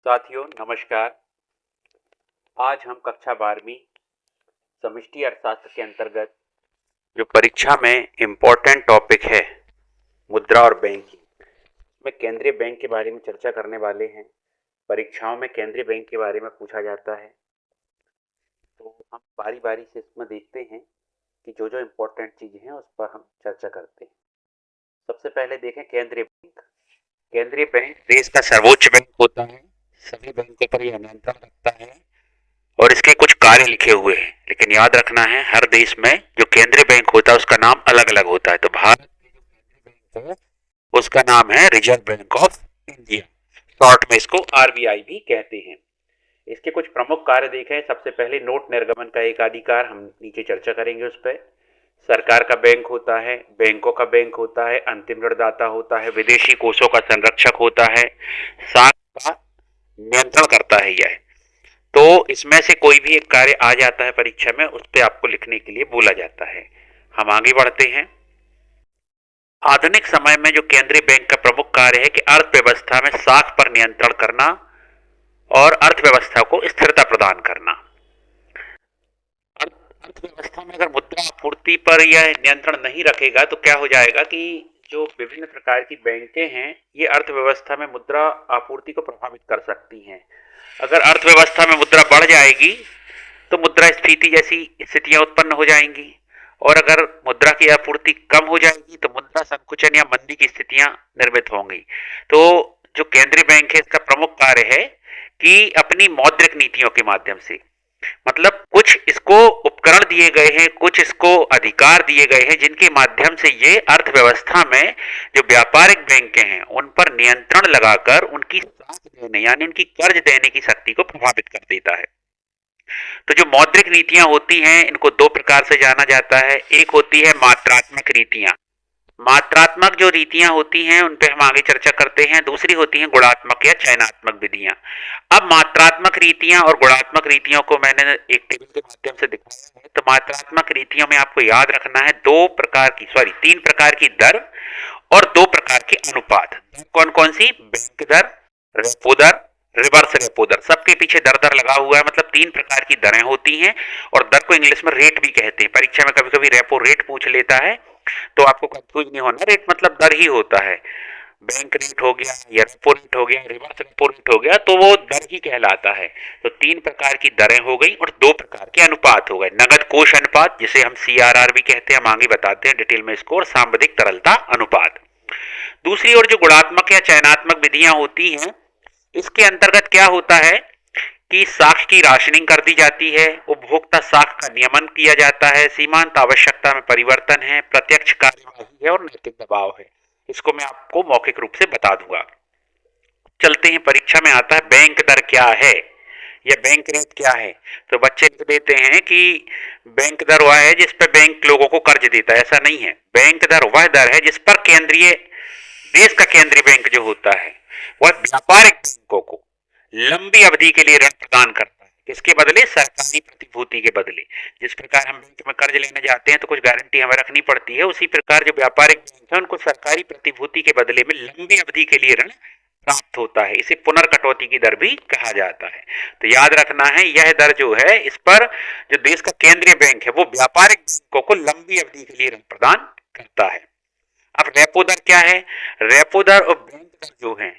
साथियों नमस्कार। आज हम कक्षा 12वीं समष्टि अर्थशास्त्र के अंतर्गत जो परीक्षा में इम्पोर्टेंट टॉपिक है मुद्रा और बैंकिंग में केंद्रीय बैंक के बारे में चर्चा करने वाले हैं। परीक्षाओं में केंद्रीय बैंक के बारे में पूछा जाता है, तो हम बारी बारी से इसमें देखते हैं कि जो जो इम्पोर्टेंट चीज़ें हैं उस पर हम चर्चा करते हैं। सबसे पहले देखें केंद्रीय बैंक। केंद्रीय बैंक देश का सर्वोच्च बैंक होता है, सभी बैंकों पर यह नियंत्रण रखता है और इसके कुछ कार्य लिखे हुए हैं। लेकिन याद रखना है हर देश में जो केंद्रीय बैंक होता है उसका नाम अलग अलग होता है। तो भारत में जो केंद्रीय बैंक है उसका नाम है reserve bank of India, short में इसको आरबीआई भी कहते हैं। इसके कुछ प्रमुख कार्य देखें। सबसे पहले नोट निर्गमन का एकाधिकार, हम नीचे चर्चा करेंगे उस पर। सरकार का बैंक होता है, बैंकों का बैंक होता है, अंतिम ऋणदाता होता है, विदेशी कोषों का संरक्षक होता है, साख का नियंत्रण करता है यह। तो इसमें से कोई भी एक कार्य आ जाता है परीक्षा में, उस पर आपको लिखने के लिए बोला जाता है। हम आगे बढ़ते हैं। आधुनिक समय में जो केंद्रीय बैंक का प्रमुख कार्य है कि अर्थव्यवस्था में साख पर नियंत्रण करना और अर्थव्यवस्था को स्थिरता प्रदान करना। अर्थव्यवस्था में अगर मुद्रा आपूर्ति पर यह नियंत्रण नहीं रखेगा तो क्या हो जाएगा कि जो विभिन्न प्रकार की बैंकें हैं ये अर्थव्यवस्था में मुद्रा आपूर्ति को प्रभावित कर सकती हैं। अगर अर्थव्यवस्था में मुद्रा बढ़ जाएगी तो मुद्रास्फीति जैसी स्थितियां उत्पन्न हो जाएंगी, और अगर मुद्रा की आपूर्ति कम हो जाएगी तो मुद्रा संकुचन या मंदी की स्थितियां निर्मित होंगी। तो जो केंद्रीय बैंक है इसका प्रमुख कार्य है कि अपनी मौद्रिक नीतियों के माध्यम से, मतलब कुछ इसको उपकरण दिए गए हैं, कुछ इसको अधिकार दिए गए हैं जिनके माध्यम से ये अर्थव्यवस्था में जो व्यापारिक बैंकें हैं उन पर नियंत्रण लगाकर उनकी साख देने यानी उनकी कर्ज देने की शक्ति को प्रभावित कर देता है। तो जो मौद्रिक नीतियां होती हैं इनको दो प्रकार से जाना जाता है। एक होती है मात्रात्मक नीतियां। मात्रात्मक जो रीतियां होती हैं उन पे हम आगे चर्चा करते हैं। दूसरी होती हैं गुणात्मक या चयनात्मक विधियां। अब मात्रात्मक रीतियां और गुणात्मक रीतियों को मैंने एक टेबल के माध्यम से दिखाया है। तो मात्रात्मक रीतियों में आपको याद रखना है तीन प्रकार की दर और दो प्रकार के अनुपात। कौन कौन सी? बैंक दर, रेपो दर, रिवर्स रेपो दर। सबके पीछे दर दर लगा हुआ है, मतलब तीन प्रकार की दरें होती हैं और दर को इंग्लिश में रेट भी कहते हैं। परीक्षा में कभी कभी रेपो रेट पूछ लेता है तो आपको कंफ्यूज नहीं होना, रेट मतलब दर ही होता है। बैंक रेट हो गया या रेपो रेट हो गया, रिवर्स रेपो रेट हो गया, तो वो दर ही कहलाता है। तो तीन प्रकार की दरें हो गई और दो प्रकार के अनुपात हो गए। नगद कोष अनुपात जिसे हम सीआरआर भी कहते हैं, हम आगे बताते हैं डिटेल में इसको, और सांविधिक तरलता अनुपात। दूसरी ओर जो गुणात्मक या चयनात्मक विधियां होती हैं इसके अंतर्गत क्या होता है कि साख की राशनिंग कर दी जाती है, उपभोक्ता साख का नियमन किया जाता है, सीमांत आवश्यकता में परिवर्तन है, प्रत्यक्ष कार्यवाही है और नैतिक दबाव है। इसको मैं आपको मौखिक रूप से बता दूंगा। चलते हैं, परीक्षा में आता है बैंक दर क्या है या बैंक रेट क्या है। तो बच्चे लिख देते हैं कि बैंक दर वह है जिस पर बैंक लोगों को कर्ज देता है। ऐसा नहीं है, बैंक दर वह दर है जिस पर देश का केंद्रीय बैंक जो होता है वह व्यापारिक बैंकों को लंबी अवधि के लिए ऋण प्रदान करता है। किसके बदले? सरकारी प्रतिभूति के बदले। जिस प्रकार हम बैंक में कर्ज लेने जाते हैं तो कुछ गारंटी हमें रखनी पड़ती है, उसी प्रकार जो व्यापारिक बैंक है उनको सरकारी प्रतिभूति के बदले में लंबी अवधि के लिए ऋण प्राप्त होता है। इसे पुनर्कटौती की दर भी कहा जाता है। तो याद रखना है यह दर जो है इस पर जो देश का केंद्रीय बैंक है वो व्यापारिक बैंकों को लंबी अवधि के लिए ऋण प्रदान करता है। अब रेपो दर क्या है? रेपो दर और बैंक दर जो है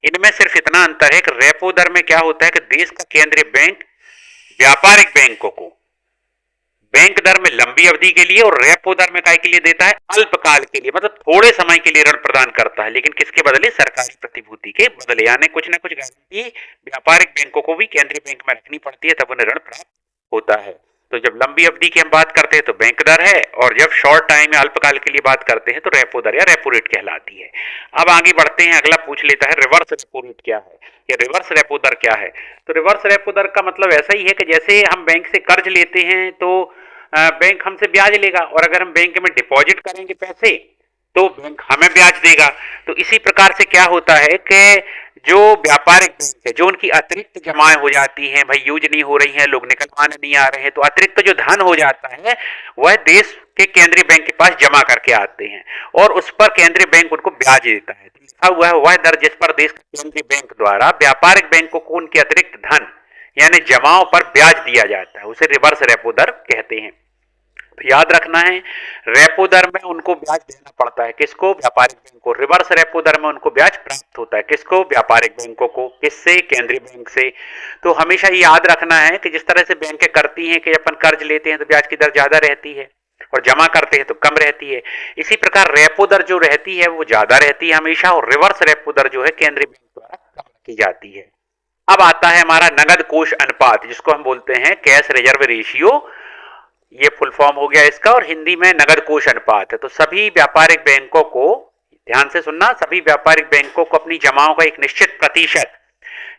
इनमें सिर्फ इतना अंतर है कि रेपो दर में क्या होता है कि देश का केंद्रीय बैंक व्यापारिक बैंकों को बैंक दर में लंबी अवधि के लिए और रेपो दर में काय के लिए देता है? अल्पकाल के लिए, मतलब थोड़े समय के लिए ऋण प्रदान करता है, लेकिन किसके बदले? सरकारी प्रतिभूति के बदले। यानी कुछ ना कुछ गारंटी व्यापारिक बैंकों को भी केंद्रीय बैंक में रखनी पड़ती है, तब उन्हें ऋण प्राप्त होता है। तो जब लंबी अवधि की हम बात करते हैं तो बैंक दर है, और जब शॉर्ट टाइम या अल्पकाल के लिए बात करते हैं तो रेपो दर या रेपो रेट कहलाती है। अब आगे बढ़ते हैं, अगला पूछ लेता है रिवर्स रेपो रेट क्या है या रिवर्स रेपो दर क्या है। तो रिवर्स रेपो दर का मतलब ऐसा ही है कि जैसे हम बैंक से कर्ज लेते हैं तो बैंक हमसे ब्याज लेगा, और अगर हम बैंक में डिपॉजिट करेंगे पैसे तो बैंक हमें ब्याज देगा। तो इसी प्रकार से क्या होता है कि जो व्यापारिक बैंक है, जो उनकी अतिरिक्त जमाएं हो जाती हैं, भाई यूज नहीं हो रही हैं, लोग निकलवाने नहीं आ रहे हैं, तो अतिरिक्त जो धन हो जाता है वह देश के केंद्रीय बैंक के पास जमा करके आते हैं और उस पर केंद्रीय बैंक उनको ब्याज देता है। तो लिखा हुआ है वह दर जिस पर देश के केंद्रीय बैंक द्वारा व्यापारिक बैंकों को उनके अतिरिक्त धन यानी जमाओं पर ब्याज दिया जाता है, उसे रिवर्स रेपो दर कहते हैं। तो याद रखना है, रेपो दर में उनको ब्याज देना पड़ता है, किसको? व्यापारिक बैंक को। रिवर्स रेपो दर में उनको ब्याज प्राप्त होता है, किसको? व्यापारिक बैंकों को। किससे? केंद्रीय बैंक से। तो हमेशा ये याद रखना है कि जिस तरह से बैंकें करती हैं कि अपन कर्ज लेते हैं तो ब्याज की दर ज्यादा रहती है और जमा करते हैं तो कम रहती है, इसी प्रकार रेपो दर जो रहती है वो ज्यादा रहती है हमेशा, और रिवर्स रेपो दर जो है केंद्रीय बैंक द्वारा कम रखी जाती है। अब आता है हमारा नगद कोष अनुपात, जिसको हम बोलते हैं कैश रिजर्व रेशियो। ये फुल फॉर्म हो गया इसका, और हिंदी में नगद कोष अनुपात है। तो सभी व्यापारिक बैंकों को, ध्यान से सुनना, सभी व्यापारिक बैंकों को अपनी जमाओं का एक निश्चित प्रतिशत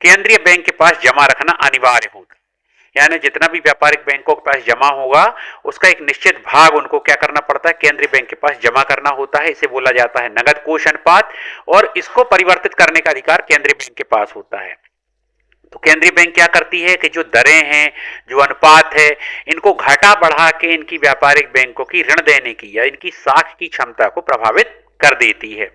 केंद्रीय बैंक के पास जमा रखना अनिवार्य होता है। यानी जितना भी व्यापारिक बैंकों के पास जमा होगा उसका एक निश्चित भाग उनको क्या करना पड़ता है? केंद्रीय बैंक के पास जमा करना होता है। इसे बोला जाता है नगद कोष अनुपात, और इसको परिवर्तित करने का अधिकार केंद्रीय बैंक के पास होता है। तो केंद्रीय बैंक क्या करती है कि जो दरें हैं, जो अनुपात है, इनको घटा बढ़ा के इनकी व्यापारिक बैंकों की ऋण देने की या इनकी साख की क्षमता को प्रभावित कर देती है।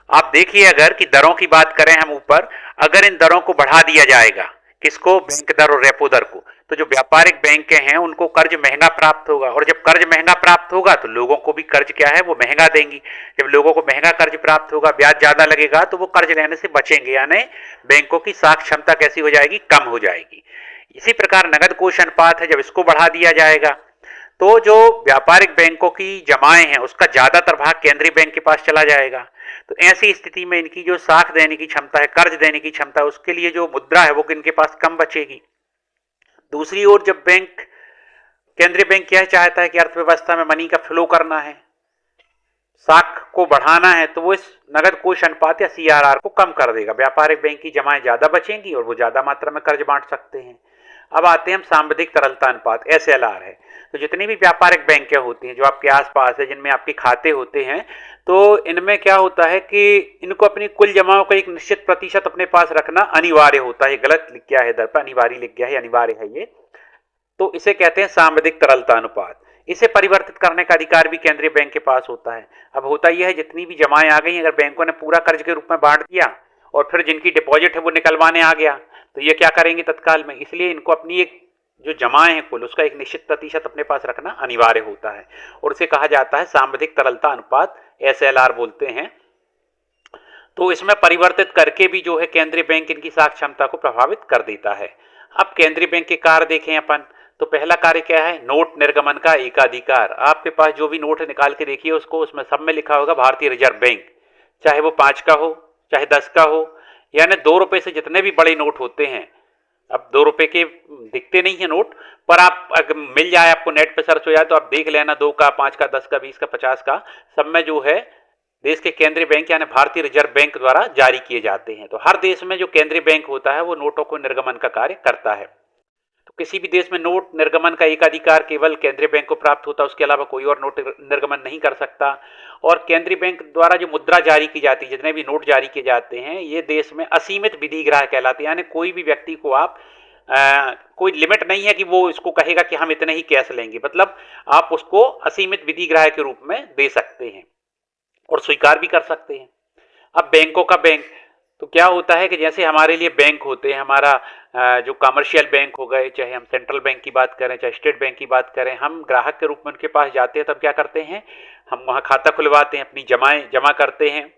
आप देखिए, अगर कि दरों की बात करें हम ऊपर, अगर इन दरों को बढ़ा दिया जाएगा, किसको? बैंक दर और रेपो दर को, तो जो व्यापारिक बैंक हैं उनको कर्ज महंगा प्राप्त होगा, और जब कर्ज महंगा प्राप्त होगा तो लोगों को भी कर्ज क्या है? वो महंगा देंगी। जब लोगों को महंगा कर्ज प्राप्त होगा, ब्याज ज्यादा लगेगा, तो वो कर्ज लेने से बचेंगे, यानी बैंकों की साख क्षमता कैसी हो जाएगी? कम हो जाएगी। इसी प्रकार नगद कोष अनुपात है, जब इसको बढ़ा दिया जाएगा तो जो व्यापारिक बैंकों की जमाएं हैं उसका ज्यादातर भाग केंद्रीय बैंक के पास चला जाएगा। तो ऐसी स्थिति में इनकी जो साख देने की क्षमता है, कर्ज देने की क्षमता है, उसके लिए जो मुद्रा है वो इनके पास कम बचेगी। दूसरी ओर जब बैंक, केंद्रीय बैंक क्या चाहता है कि अर्थव्यवस्था में मनी का फ्लो करना है, साख को बढ़ाना है, तो वो इस नगद कोष अनुपात या सीआरआर को कम कर देगा। व्यापारिक बैंक की जमाएं ज्यादा बचेंगी और वो ज्यादा मात्रा में कर्ज बांट सकते हैं। अब आते हैं हम सांविधिक तरलता अनुपात, एसएलआर है। तो जितनी भी व्यापारिक बैंकें होती हैं जो आपके आसपास है, जिनमें आपके खाते होते हैं, तो इनमें क्या होता है कि इनको अपनी कुल जमाओं का एक निश्चित प्रतिशत अपने पास रखना अनिवार्य होता है। गलत लिख गया है इधर पर, अनिवार्य लिख गया है, अनिवार्य है ये। तो इसे कहते हैं सांविधिक तरलता अनुपात। इसे परिवर्तित करने का अधिकार भी केंद्रीय बैंक के पास होता है। अब होता यह है, जितनी भी जमाएं आ गई, अगर बैंकों ने पूरा कर्ज के रूप में बांट दिया और फिर जिनकी डिपॉजिट है वो निकलवाने आ गया, तो ये क्या करेंगे तत्काल में? इसलिए इनको अपनी एक जो जमाएं हैं कुल, उसका एक निश्चित प्रतिशत अपने पास रखना अनिवार्य होता है, और उसे कहा जाता है सांविधिक तरलता अनुपात, एसएलआर बोलते हैं। तो इसमें परिवर्तित करके भी जो है केंद्रीय बैंक इनकी साख क्षमता को प्रभावित कर देता है। अब केंद्रीय बैंक के कार्य देखें अपन, तो पहला कार्य क्या है? नोट निर्गमन का एकाधिकार। आपके पास जो भी नोट निकाल के देखिए उसको, उसमें सब में लिखा होगा भारतीय रिजर्व बैंक, चाहे वो 5 का हो चाहे 10 का हो, यानी 2 रुपए से जितने भी बड़े नोट होते हैं। अब 2 रुपए के दिखते नहीं है नोट, पर आप अगर मिल जाए, आपको नेट पे सर्च हो जाए तो आप देख लेना, 2 का, 5 का, 10 का, 20 का, 50 का, सब में जो है देश के केंद्रीय बैंक यानी भारतीय रिजर्व बैंक द्वारा जारी किए जाते हैं। तो हर देश में जो केंद्रीय बैंक होता है वो नोटों को निर्गमन का कार्य करता है। तो किसी भी देश में नोट निर्गमन का एकाधिकार केवल केंद्रीय बैंक को प्राप्त होता है, उसके अलावा कोई और नोट निर्गमन नहीं कर सकता। और केंद्रीय बैंक द्वारा जो मुद्रा जारी की जाती है, जितने भी नोट जारी किए जाते हैं, ये देश में असीमित विधिग्राह्य कहलाते हैं। यानी कोई भी व्यक्ति को आप कोई लिमिट नहीं है कि वो इसको कहेगा कि हम इतने ही कैश लेंगे, मतलब आप उसको असीमित विधिग्राह्य के रूप में दे सकते हैं और स्वीकार भी कर सकते हैं। अब बैंकों का बैंक, तो क्या होता है कि जैसे हमारे लिए बैंक होते हैं, हमारा जो कमर्शियल बैंक हो गए, चाहे हम सेंट्रल बैंक की बात करें चाहे स्टेट बैंक की बात करें, हम ग्राहक के रूप में उनके पास जाते हैं, तब क्या करते हैं? हम वहाँ खाता खुलवाते हैं, अपनी जमाएं जमा करते हैं,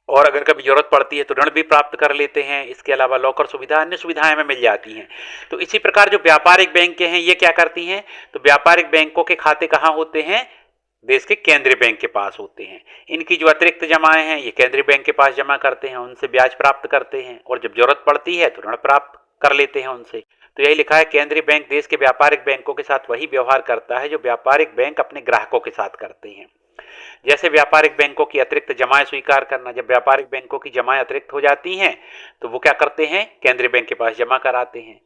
और अगर कभी जरूरत पड़ती है तो ऋण भी प्राप्त कर लेते हैं। इसके अलावा लॉकर सुविधा, अन्य सुविधाएं हमें मिल जाती हैं। तो इसी प्रकार जो व्यापारिक बैंकें हैं ये क्या करती हैं? तो व्यापारिक बैंकों के खाते कहाँ होते हैं? देश के केंद्रीय बैंक के पास होते हैं। इनकी जो अतिरिक्त जमाएं हैं ये केंद्रीय बैंक के पास जमा करते हैं, उनसे ब्याज प्राप्त करते हैं, और जब जरूरत पड़ती है तो ऋण प्राप्त कर लेते हैं उनसे। तो यही लिखा है, केंद्रीय बैंक देश के व्यापारिक बैंकों के साथ वही व्यवहार करता है जो व्यापारिक बैंक अपने ग्राहकों के साथ करते हैं। जैसे व्यापारिक बैंकों की अतिरिक्त जमाएं स्वीकार करना, जब व्यापारिक बैंकों की जमाएं अतिरिक्त हो जाती हैं तो वो क्या करते हैं? केंद्रीय बैंक के पास जमा कराते हैं।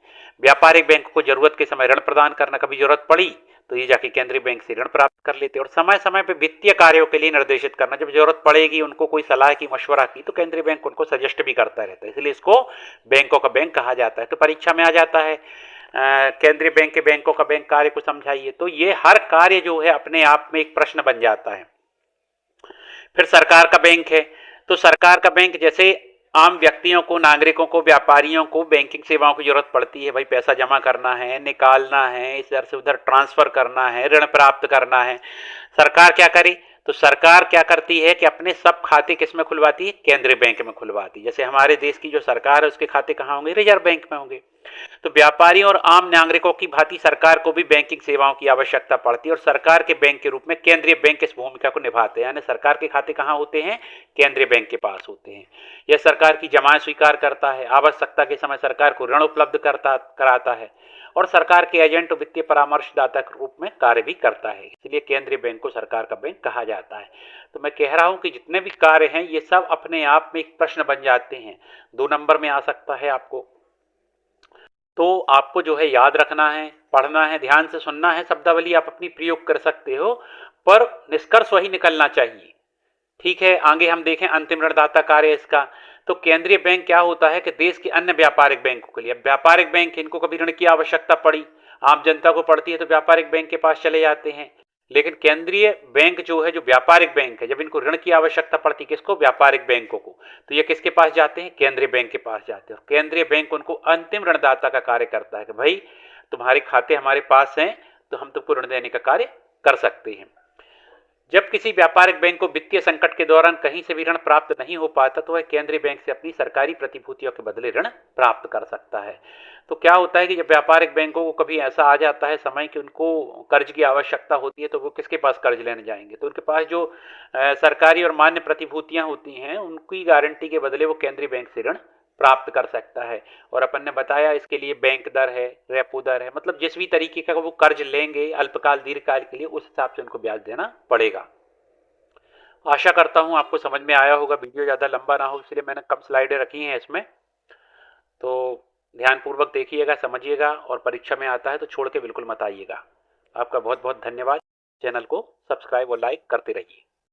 व्यापारिक बैंक को जरूरत के समय ऋण प्रदान करना, कभी जरूरत पड़ी तो ये जाके केंद्रीय बैंक से ऋण प्राप्त कर लेते हैं। और समय समय पे वित्तीय कार्यों के लिए निर्देशित करना, जब जरूरत पड़ेगी उनको कोई सलाह की, मशवरा की, तो केंद्रीय बैंक उनको सजेस्ट भी करता रहता है, इसलिए इसको बैंकों का बैंक कहा जाता है। तो परीक्षा में आ जाता है केंद्रीय बैंक के बैंकों का बैंक कार्य को समझाइए, तो ये हर कार्य जो है अपने आप में एक प्रश्न बन जाता है। फिर सरकार का बैंक है, तो सरकार का बैंक जैसे आम व्यक्तियों को, नागरिकों को, व्यापारियों को बैंकिंग सेवाओं की जरूरत पड़ती है, भाई पैसा जमा करना है, निकालना है, इधर से उधर ट्रांसफर करना है, ऋण प्राप्त करना है। सरकार क्या करे, तो सरकार क्या करती है कि अपने सब खाते किसमें खुलवाती है, केंद्रीय बैंक में खुलवाती है। जैसे हमारे देश की जो सरकार है उसके खाते कहाँ होंगे, रिजर्व बैंक में होंगे। तो व्यापारी और आम नागरिकों की भांति सरकार को भी बैंकिंग सेवाओं की आवश्यकता पड़ती है, और सरकार के बैंक के रूप में केंद्रीय बैंक इस भूमिका को निभाते हैं। यानी सरकार के खाते कहाँ होते हैं, केंद्रीय बैंक के पास होते हैं। यह सरकार की जमाएं स्वीकार करता है, आवश्यकता के समय सरकार को ऋण उपलब्ध कराता है, और सरकार के एजेंट वित्तीय परामर्शदाता के रूप में कार्य भी करता है। इसलिए केंद्रीय बैंक को सरकार का बैंक कहा जाता है। तो मैं कह रहा हूं कि जितने भी कार्य हैं ये सब अपने आप में एक प्रश्न बन जाते हैं, 2 नंबर में आ सकता है आपको। तो आपको जो है याद रखना है, पढ़ना है, ध्यान से सुनना है, शब्दावली आप अपनी प्रयोग कर सकते हो, पर निष्कर्ष वही निकलना चाहिए। ठीक है, आगे हम देखें अंतिम ऋणदाता कार्य इसका। तो केंद्रीय बैंक क्या होता है कि देश के अन्य व्यापारिक बैंकों के लिए, व्यापारिक बैंक इनको कभी ऋण की आवश्यकता पड़ी, आम जनता को पड़ती है, तो व्यापारिक बैंक के पास चले जाते हैं। लेकिन केंद्रीय बैंक जो है, जो व्यापारिक बैंक है, जब इनको ऋण की आवश्यकता पड़ती है, किसको, व्यापारिक बैंकों को, तो ये किसके पास जाते हैं, केंद्रीय बैंक के पास जाते हैं। और केंद्रीय बैंक उनको अंतिम ऋणदाता का कार्य करता है कि भाई तुम्हारे खाते हमारे पास हैं तो हम तुमको ऋण देने का कार्य कर सकते हैं। जब किसी व्यापारिक बैंक को वित्तीय संकट के दौरान कहीं से भी ऋण प्राप्त नहीं हो पाता, तो वह केंद्रीय बैंक से अपनी सरकारी प्रतिभूतियों के बदले ऋण प्राप्त कर सकता है। तो क्या होता है कि जब व्यापारिक बैंकों को कभी ऐसा आ जाता है समय कि उनको कर्ज की आवश्यकता होती है, तो वो किसके पास कर्ज लेने जाएंगे, तो उनके पास जो सरकारी और मान्य प्रतिभूतियां होती हैं उनकी गारंटी के बदले वो केंद्रीय बैंक से ऋण प्राप्त कर सकता है। और अपन ने बताया इसके लिए बैंक दर है, रेपो दर है, मतलब जिस भी तरीके का वो कर्ज लेंगे अल्पकाल दीर्घकाल के लिए, उस हिसाब से उनको ब्याज देना पड़ेगा। आशा करता हूं आपको समझ में आया होगा, वीडियो ज़्यादा लंबा ना हो इसलिए मैंने कम स्लाइडें रखी हैं इसमें। तो ध्यानपूर्वक देखिएगा, समझिएगा, और परीक्षा में आता है तो छोड़ के बिल्कुल मत आइएगा। आपका बहुत बहुत धन्यवाद। चैनल को सब्सक्राइब और लाइक करते रहिए।